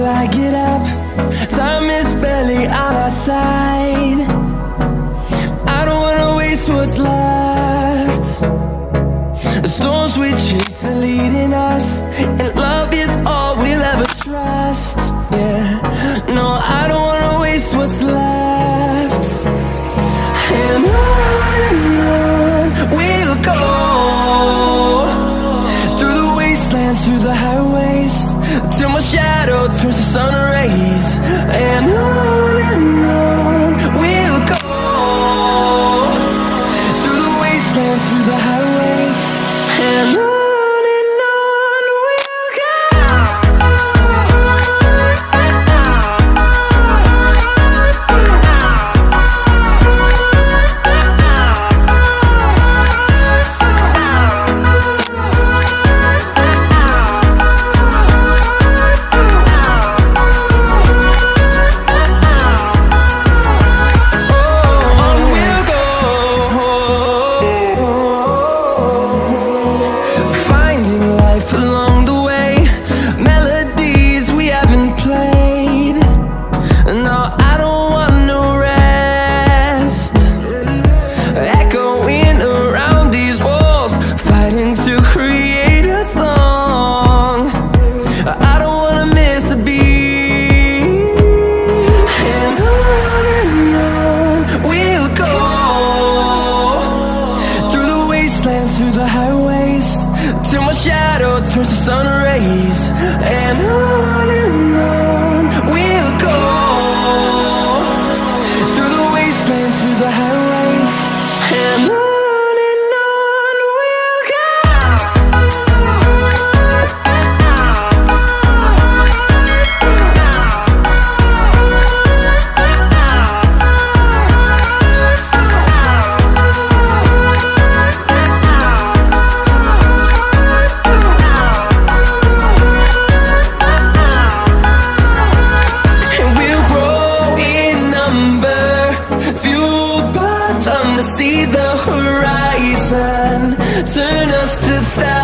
I get up. Time is barely on our side. I don't wanna waste what's left. The storms we chase are leading us, and love is all we'll ever trust. Yeah, no, I don't wanna waste what's left. And on we'll go, through the wastelands, through the highways, till my shadow turns to sun rays. And on we'll go, through the wastelands, through the highways, and on we'll go. Through the highways, till my shadow turns to sun rays. And on we'll go, through the wastelands, through the highways, and on we'll go. See the horizon, turn us to thousands.